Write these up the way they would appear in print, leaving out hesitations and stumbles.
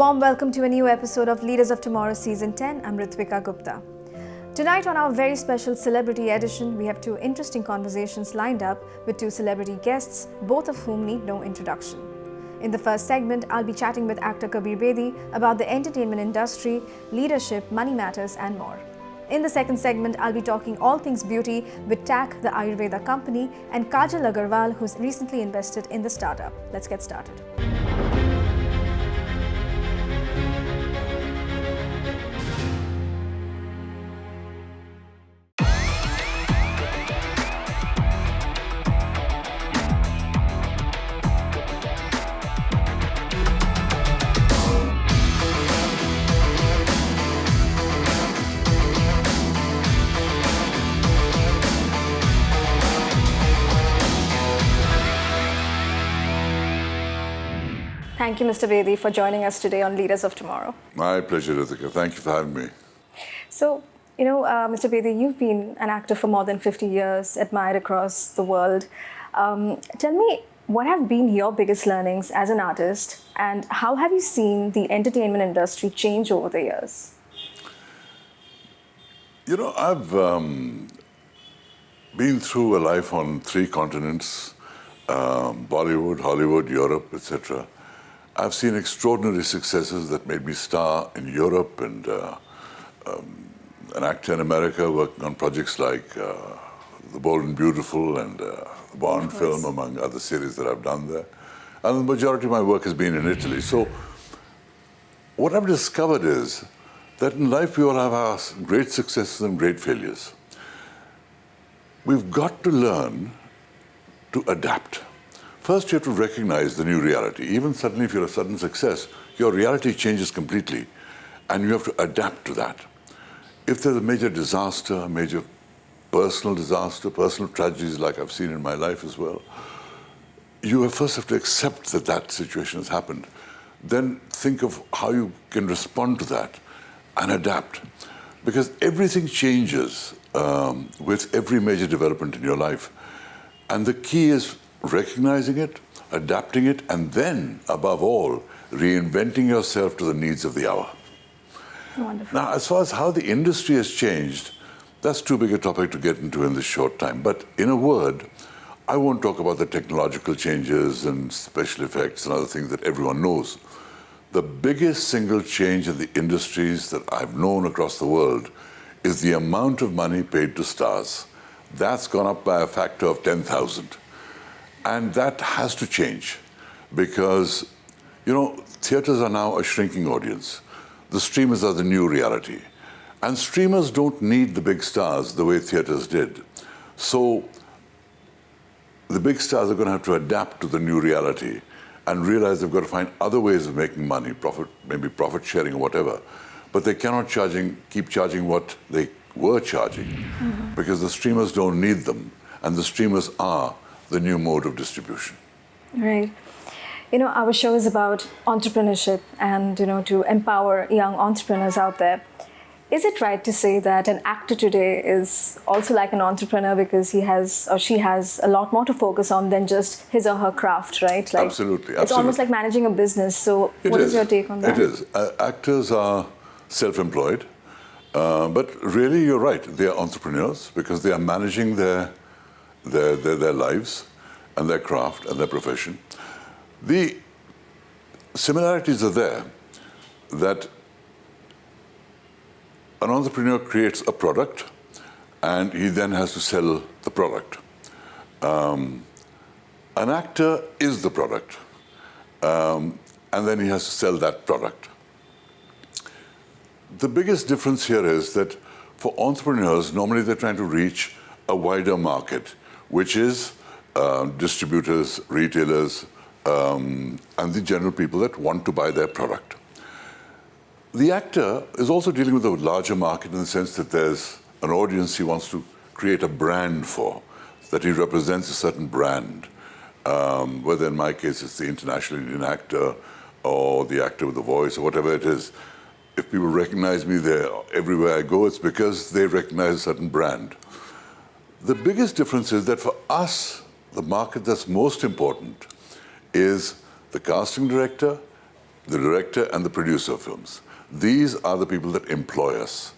warm welcome to a new episode of Leaders of Tomorrow Season 10. I'm Ritwika Gupta. Tonight on our very special celebrity edition, we have two interesting conversations lined up with two celebrity guests, both of whom need no introduction. In the first segment, I'll be chatting with actor Kabir Bedi about the entertainment industry, leadership, money matters and more. In the second segment, I'll be talking all things beauty with T.A.C, the Ayurveda Company, and Kajal Aggarwal, who's recently invested in the startup. Let's get started. Thank you, Mr. Bedi, for joining us today on Leaders of Tomorrow. My pleasure, Ritika. Thank you for having me. So, Mr. Bedi, you've been an actor for more than 50 years, admired across the world. Tell me, what have been your biggest learnings as an artist, and how have you seen the entertainment industry change over the years? I've been through a life on 3 continents, Bollywood, Hollywood, Europe, etc. I've seen extraordinary successes that made me star in Europe and an actor in America working on projects like The Bold and Beautiful and the Bond film, among other series that I've done there. And the majority of my work has been in Italy. So what I've discovered is that in life we all have our great successes and great failures. We've got to learn to adapt. First, you have to recognize the new reality. Even suddenly, if you're a sudden success, your reality changes completely, and you have to adapt to that. If there's a major disaster, a major personal disaster, personal tragedies like I've seen in my life as well, you first have to accept that that situation has happened. Then think of how you can respond to that and adapt. Because everything changes with every major development in your life. And the key is recognizing it, adapting it, and then, above all, reinventing yourself to the needs of the hour. Wonderful. Now, as far as how the industry has changed, that's too big a topic to get into in this short time. But in a word, I won't talk about the technological changes and special effects and other things that everyone knows. The biggest single change in the industries that I've known across the world is the amount of money paid to stars. That's gone up by a factor of 10,000. And that has to change because, theaters are now a shrinking audience. The streamers are the new reality. And streamers don't need the big stars the way theaters did. So the big stars are going to have to adapt to the new reality and realize they've got to find other ways of making money, maybe profit sharing or whatever. But they cannot keep charging what they were charging because the streamers don't need them. And the streamers are the new mode of distribution. Right. Our show is about entrepreneurship and, to empower young entrepreneurs out there. Is it right to say that an actor today is also like an entrepreneur because he has or she has a lot more to focus on than just his or her craft, right? Absolutely. It's almost like managing a business. So what is your take on that? It is. Actors are self-employed, but really you're right. They are entrepreneurs because they are managing their lives and their craft and their profession. The similarities are there that an entrepreneur creates a product and he then has to sell the product. An actor is the product and then he has to sell that product. The biggest difference here is that for entrepreneurs, normally they're trying to reach a wider market, which is distributors, retailers, and the general people that want to buy their product. The actor is also dealing with a larger market in the sense that there's an audience he wants to create a brand for, that he represents a certain brand, whether in my case it's the international Indian actor or the actor with the voice or whatever it is. If people recognize me there everywhere I go, it's because they recognize a certain brand. The biggest difference is that for us, the market that's most important is the casting director the director and the producer of films. These are the people that employ us.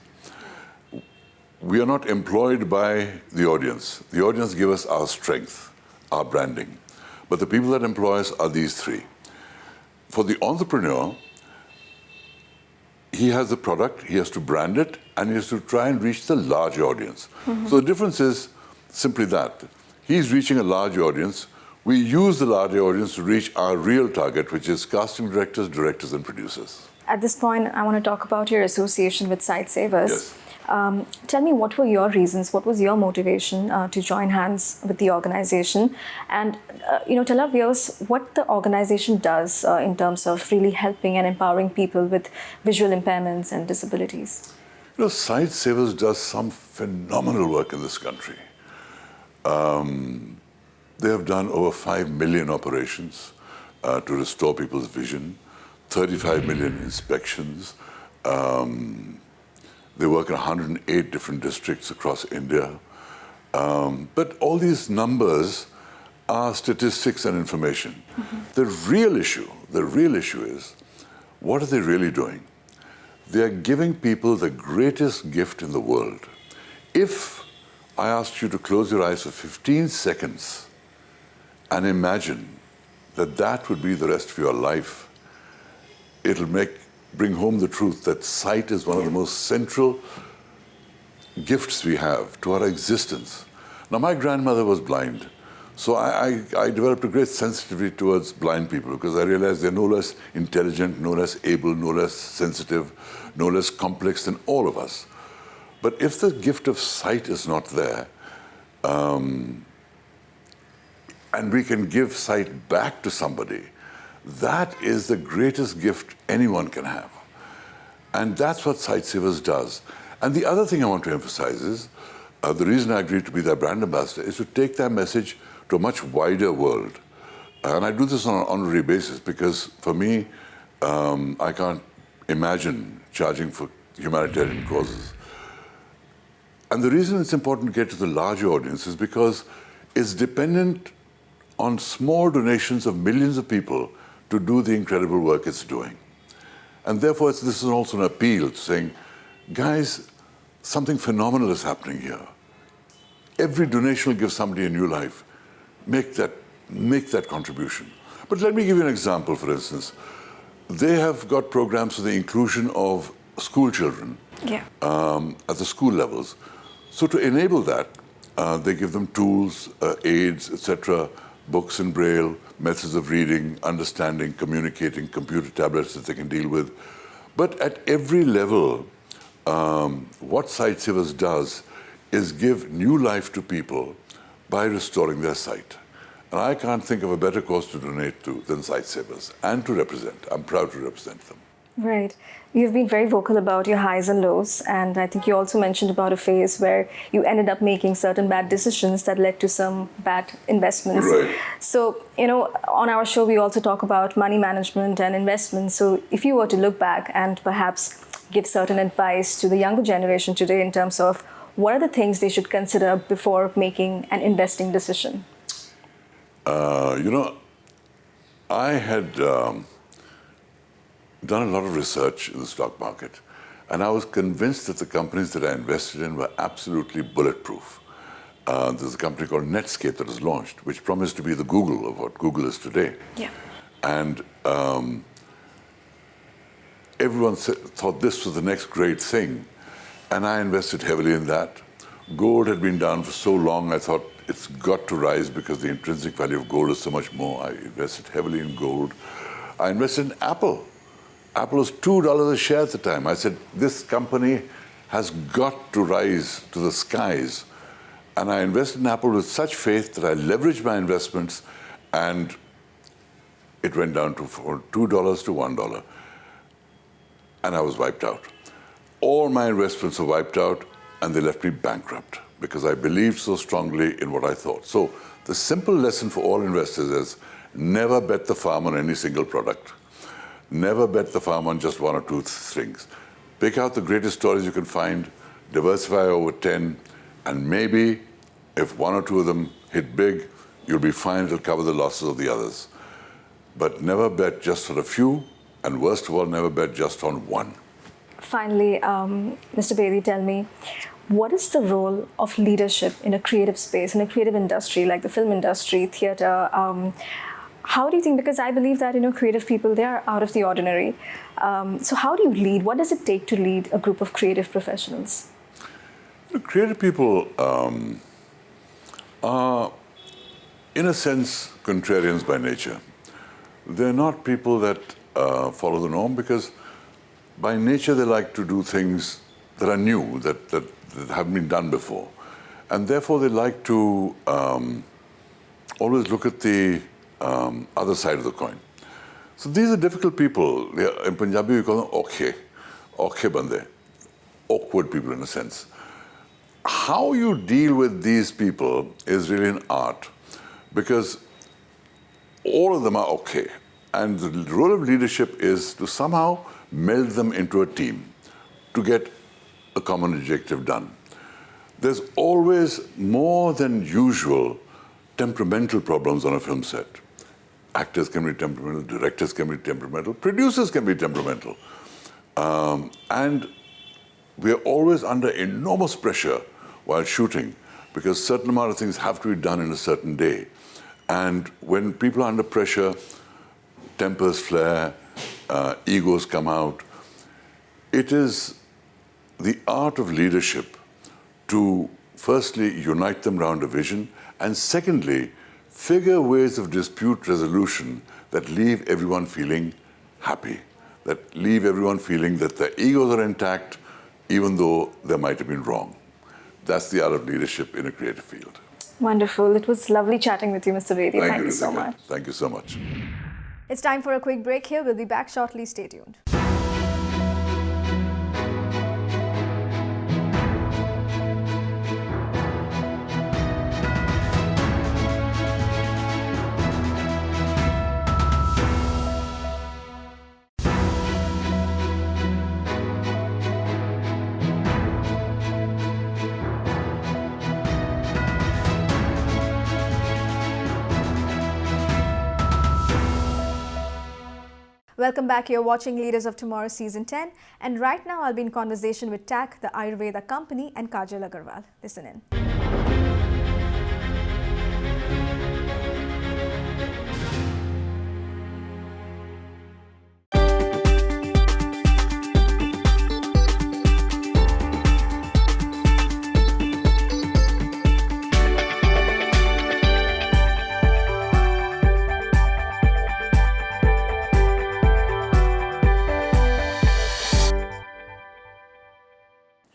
We are not employed by the audience. The audience give us our strength, our branding. But the people that employ us are these three. For the entrepreneur, he has the product, he has to brand it, and he has to try and reach the large audience. So the difference is simply that. He's reaching a large audience. We use the large audience to reach our real target, which is casting directors, and producers. At this point, I want to talk about your association with Sightsavers. Yes. Tell me, what were your reasons? What was your motivation to join hands with the organization? And tell our viewers what the organization does in terms of really helping and empowering people with visual impairments and disabilities. Sightsavers does some phenomenal work in this country. They have done over 5 million operations to restore people's vision, 35 million inspections. They work in 108 different districts across India. But all these numbers are statistics and information. The real issue is, what are they really doing? They are giving people the greatest gift in the world. If I asked you to close your eyes for 15 seconds and imagine that that would be the rest of your life, it'll bring home the truth that sight is one of the most central gifts we have to our existence. Now, my grandmother was blind, so I developed a great sensitivity towards blind people because I realized they're no less intelligent, no less able, no less sensitive, no less complex than all of us. But if the gift of sight is not there, and we can give sight back to somebody, that is the greatest gift anyone can have. And that's what Sightsavers does. And the other thing I want to emphasize is, the reason I agreed to be their brand ambassador is to take their message to a much wider world. And I do this on an honorary basis because for me, I can't imagine charging for humanitarian causes. And the reason it's important to get to the larger audience is because it's dependent on small donations of millions of people to do the incredible work it's doing. And therefore, this is also an appeal to saying, guys, something phenomenal is happening here. Every donation will give somebody a new life. Make that contribution. But let me give you an example, for instance. They have got programs for the inclusion of school children at the school levels. So to enable that, they give them tools, aids, etc., books in Braille, methods of reading, understanding, communicating, computer tablets that they can deal with. But at every level, what Sightsavers does is give new life to people by restoring their sight. And I can't think of a better cause to donate to than Sightsavers and to represent. I'm proud to represent them. Right. You've been very vocal about your highs and lows, and I think you also mentioned about a phase where you ended up making certain bad decisions that led to some bad investments. Right. So, on our show, we also talk about money management and investments. So if you were to look back and perhaps give certain advice to the younger generation today in terms of what are the things they should consider before making an investing decision? I had done a lot of research in the stock market, and I was convinced that the companies that I invested in were absolutely bulletproof. There's a company called Netscape that was launched, which promised to be the Google of what Google is today. Yeah. And everyone thought this was the next great thing, and I invested heavily in that. Gold had been down for so long, I thought it's got to rise because the intrinsic value of gold is so much more. I invested heavily in gold. I invested in Apple. Apple was $2 a share at the time. I said, this company has got to rise to the skies. And I invested in Apple with such faith that I leveraged my investments, and it went down from $2 to $1. And I was wiped out. All my investments were wiped out, and they left me bankrupt because I believed so strongly in what I thought. So the simple lesson for all investors is never bet the farm on any single product. Never bet the farm on just one or two things. Pick out the greatest stories you can find, diversify over 10, and maybe if one or two of them hit big, you'll be fine, it'll cover the losses of the others. But never bet just on a few And worst of all, never bet just on one. Finally, Mr. Bedi, tell me, what is the role of leadership in a creative space, in a creative industry like the film industry, theatre? How do you think, because I believe that, creative people, they are out of the ordinary. So how do you lead? What does it take to lead a group of creative professionals? Creative people are, in a sense, contrarians by nature. They're not people that follow the norm because by nature they like to do things that are new, that haven't been done before. And therefore they like to always look at the other side of the coin. So these are difficult people. In Punjabi we call them okhe bande, awkward people in a sense. How you deal with these people is really an art because all of them are okay. And the role of leadership is to somehow meld them into a team to get a common objective done. There's always more than usual temperamental problems on a film set. Actors can be temperamental, directors can be temperamental, producers can be temperamental. And we are always under enormous pressure while shooting because a certain amount of things have to be done in a certain day. And when people are under pressure, tempers flare, egos come out. It is the art of leadership to firstly unite them around a vision and secondly figure ways of dispute resolution that leave everyone feeling happy, that leave everyone feeling that their egos are intact even though they might have been wrong. That's the art of leadership in a creative field. Wonderful. It was lovely chatting with you, Mr. Bedi. Thank you so much. Thank you so much. It's time for a quick break here. We'll be back shortly. Stay tuned. Welcome back. You're watching Leaders of Tomorrow Season 10. And right now I'll be in conversation with T.A.C, the Ayurveda Company, and Kajal Aggarwal. Listen in.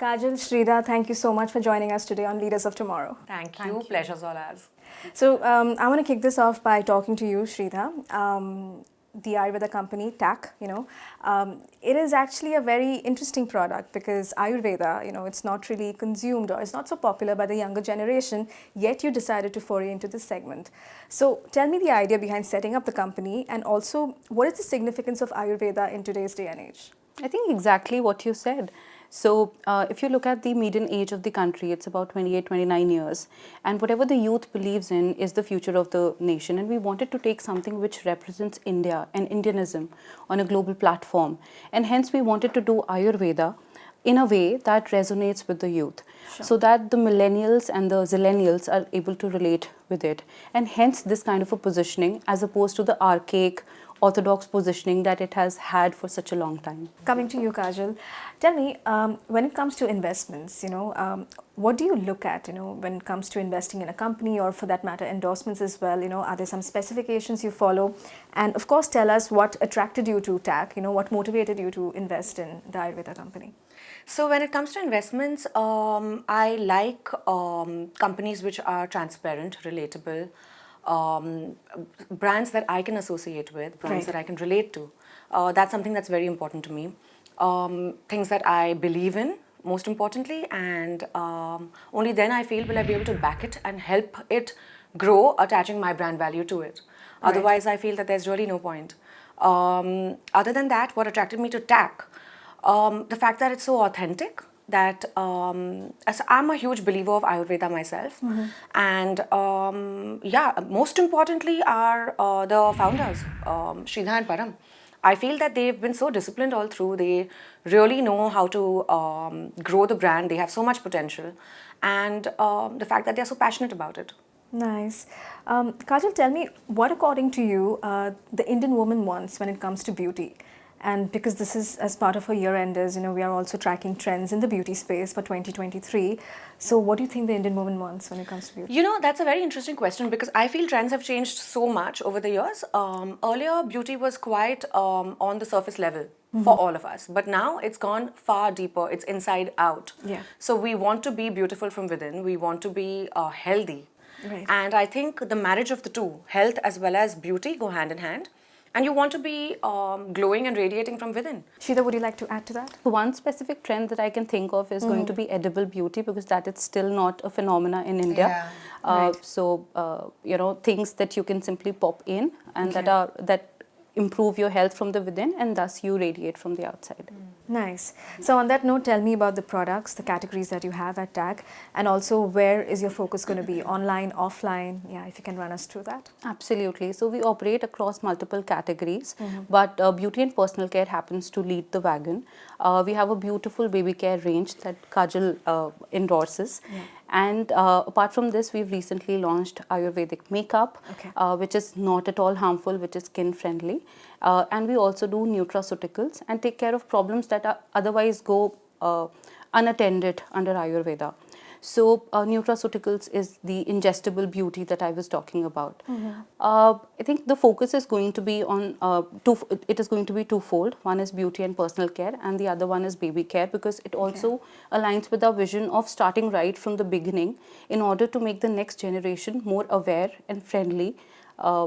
Kajal, Shreedha, thank you so much for joining us today on Leaders of Tomorrow. Thank you. Pleasure's all ours. So I want to kick this off by talking to you, Shreedha. The Ayurveda Company, T.A.C, it is actually a very interesting product because Ayurveda, it's not really consumed or it's not so popular by the younger generation, yet you decided to foray into this segment. So tell me the idea behind setting up the company and also what is the significance of Ayurveda in today's day and age? I think exactly what you said. So if you look at the median age of the country, it's about 28, 29 years. And whatever the youth believes in is the future of the nation. And we wanted to take something which represents India and Indianism on a global platform. And hence we wanted to do Ayurveda in a way that resonates with the youth. Sure. So that the millennials and the zillennials are able to relate with it. And hence this kind of a positioning as opposed to the archaic orthodox positioning that it has had for such a long time. Coming to you, Kajal, tell me, when it comes to investments, what do you look at, when it comes to investing in a company or for that matter, endorsements as well, are there some specifications you follow? And of course, tell us what attracted you to T.A.C, what motivated you to invest in the Ayurveda Company? So when it comes to investments, I like companies which are transparent, relatable, brands that I can associate with, brands that I can relate to. That's something that's very important to me. Things that I believe in, most importantly, and only then I feel will I be able to back it and help it grow, attaching my brand value to it. Right. Otherwise, I feel that there's really no point. Other than that, what attracted me to T.A.C, the fact that it's so authentic, that as I'm a huge believer of Ayurveda myself, and most importantly are the founders, Shreedha and Param. I feel that they've been so disciplined all through. They really know how to grow the brand. They have so much potential. And the fact that they're so passionate about it. Nice. Kajal, tell me, what according to you the Indian woman wants when it comes to beauty? And because this is as part of our year-enders, we are also tracking trends in the beauty space for 2023. So what do you think the Indian woman wants when it comes to beauty? That's a very interesting question because I feel trends have changed so much over the years. Earlier, beauty was quite on the surface level for all of us. But now it's gone far deeper. It's inside out. Yeah. So we want to be beautiful from within. We want to be healthy. Right. And I think the marriage of the two, health as well as beauty, go hand in hand. And you want to be glowing and radiating from within. Shreedha, would you like to add to that? One specific trend that I can think of is going to be edible beauty, because that is still not a phenomena in India. Right. So, things that you can simply pop in and Okay. that improve your health from the within, and thus you radiate from the outside. Nice. So on that note, tell me about the products, the categories that you have at TAC, and also where is your focus going to be? Online, offline? Yeah, if you can run us through that. Absolutely. So we operate across multiple categories, but beauty and personal care happens to lead the wagon. We have a beautiful baby care range that Kajal endorses. Yeah. And apart from this, we've recently launched Ayurvedic makeup, Okay. which is not at all harmful, which is skin friendly. And we also do nutraceuticals and take care of problems that are otherwise go unattended under Ayurveda. So nutraceuticals is the ingestible beauty that I was talking about. I think the focus is going to be on it is going to be twofold. One is beauty and personal care, and the other one is baby care, because it also aligns with our vision of starting right from the beginning in order to make the next generation more aware and friendly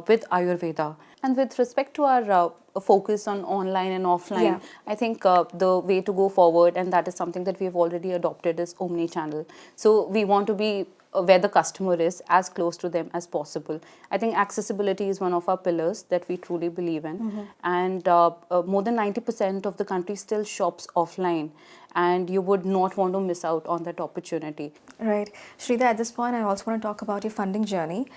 with Ayurveda. And with respect to our focus on online and offline, Yeah. I think the way to go forward, and that is something that we have already adopted, is omni-channel. So we want to be where the customer is, as close to them as possible. I think accessibility is one of our pillars that we truly believe in. And more than 90% of the country still shops offline, and you would not want to miss out on that opportunity. Right. Shreedha, at this point, I also want to talk about your funding journey.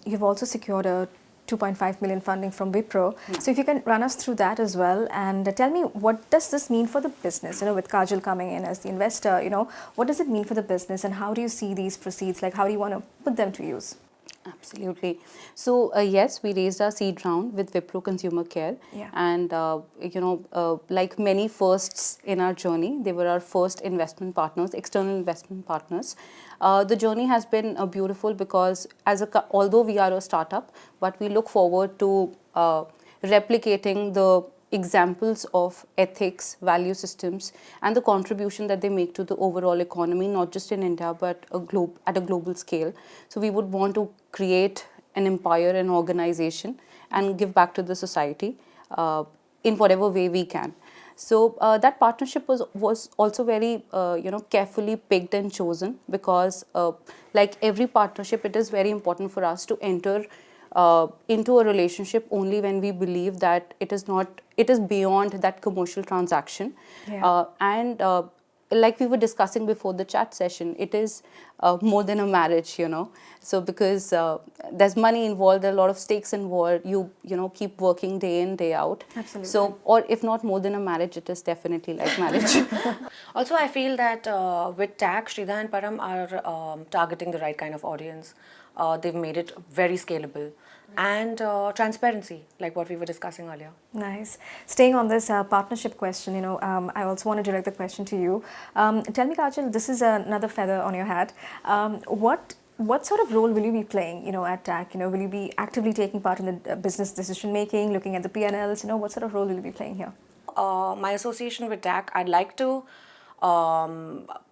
You've also secured a 2.5 million funding from Wipro. So if you can run us through that as well, and tell me, what does this mean for the business? With Kajal coming in as the investor, what does it mean for the business, and how do you see these proceeds? Like, how do you want to put them to use? Absolutely. So yes, we raised our seed round with Wipro Consumer Care, Yeah. and like many firsts in our journey, they were our first investment partners, external investment partners. The journey has been beautiful because although we are a startup, but we look forward to replicating the examples of ethics, value systems, and the contribution that they make to the overall economy, not just in India, but at a global scale. So we would want to create an empire, an organization, and give back to the society in whatever way we can. So that partnership was also very carefully picked and chosen, because like every partnership, it is very important for us to enter into a relationship only when we believe that it is beyond that commercial transaction. Yeah. And like we were discussing before the chat session, it is more than a marriage, So because there's money involved, there are a lot of stakes involved. You keep working day in, day out. Absolutely. So, or if not more than a marriage, it is definitely like marriage. Also, I feel that with TAC, Shreedha and Param are targeting the right kind of audience. They've made it very scalable. And transparency, like what we were discussing earlier. Nice. Staying on this partnership question, I also want to direct the question to you. Tell me, Kajal, this is another feather on your hat. What sort of role will you be playing, at TAC? Will you be actively taking part in the business decision making, looking at the P&Ls? What sort of role will you be playing here? My association with TAC, I'd like to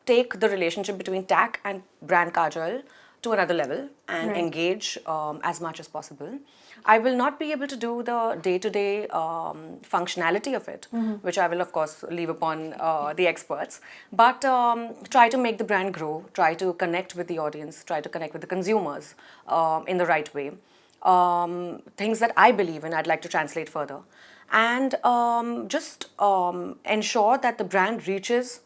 take the relationship between TAC and brand Kajal to another level and Right. engage as much as possible. I will not be able to do the day-to-day functionality of it, which I will of course leave upon the experts, but try to make the brand grow, try to connect with the audience, try to connect with the consumers in the right way. Things that I believe in, I'd like to translate further. And just ensure that the brand reaches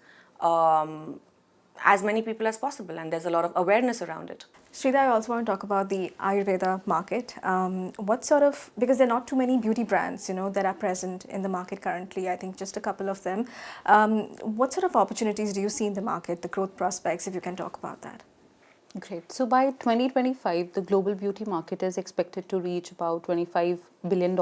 as many people as possible, and there's a lot of awareness around it. Shreedha, I also want to talk about the Ayurveda market. What sort of, because there are not too many beauty brands, that are present in the market currently, I think just a couple of them. What sort of opportunities do you see in the market, the growth prospects, if you can talk about that? Great. So by 2025, the global beauty market is expected to reach about $25 billion.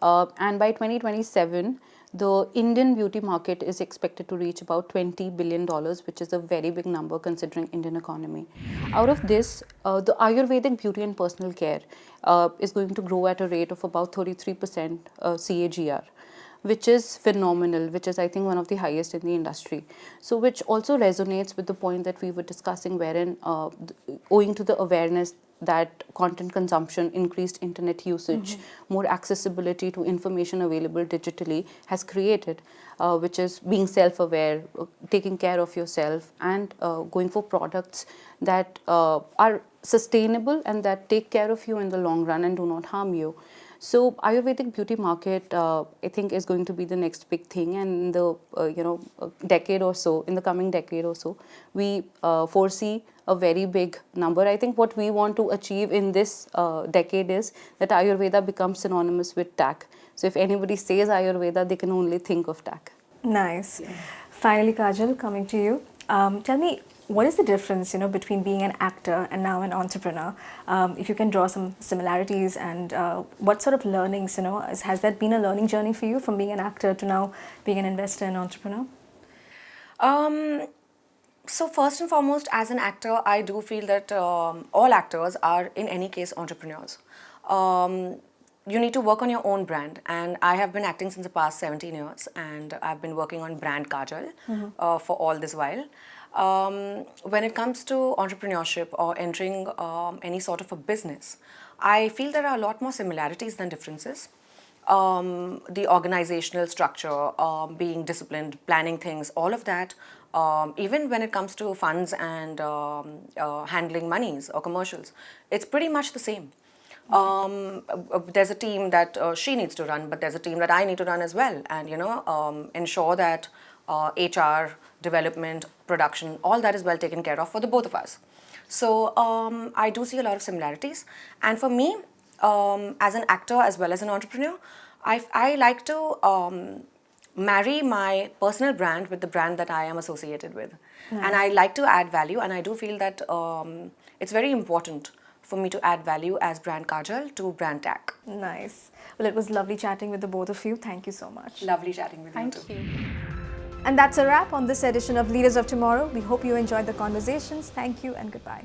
And by 2027, the Indian beauty market is expected to reach about $20 billion, which is a very big number considering Indian economy. Out of this, the Ayurvedic beauty and personal care is going to grow at a rate of about 33% CAGR, which is phenomenal, which is I think one of the highest in the industry. So which also resonates with the point that we were discussing, wherein owing to the awareness that content consumption, increased internet usage, more accessibility to information available digitally has created, which is being self-aware, taking care of yourself, and going for products that are sustainable and that take care of you in the long run and do not harm you. So Ayurvedic beauty market, I think, is going to be the next big thing, and in the decade or so, in the coming decade or so, we foresee a very big number. I think what we want to achieve in this decade is that Ayurveda becomes synonymous with TAC. So if anybody says Ayurveda, they can only think of TAC. Nice. Yeah. Finally, Kajal, coming to you. Tell me, what is the difference, between being an actor and now an entrepreneur? If you can draw some similarities, and what sort of learnings, has that been a learning journey for you from being an actor to now being an investor and entrepreneur? So first and foremost, as an actor, I do feel that all actors are, in any case, entrepreneurs. You need to work on your own brand, and I have been acting since the past 17 years, and I've been working on brand Kajal for all this while. When it comes to entrepreneurship or entering any sort of a business, I feel there are a lot more similarities than differences. The organizational structure, being disciplined, planning things, all of that, even when it comes to funds and handling monies or commercials, it's pretty much the same. There's a team that she needs to run, but there's a team that I need to run as well, and ensure that HR, development, production, all that is well taken care of for the both of us. So I do see a lot of similarities, and for me, as an actor as well as an entrepreneur, I like to marry my personal brand with the brand that I am associated with. Nice. And I like to add value, and I do feel that it's very important for me to add value as brand Kajal to brand TAC. Nice. Well, it was lovely chatting with the both of you. Thank you so much. Lovely chatting with you too. Thank you. And that's a wrap on this edition of Leaders of Tomorrow. We hope you enjoyed the conversations. Thank you and goodbye.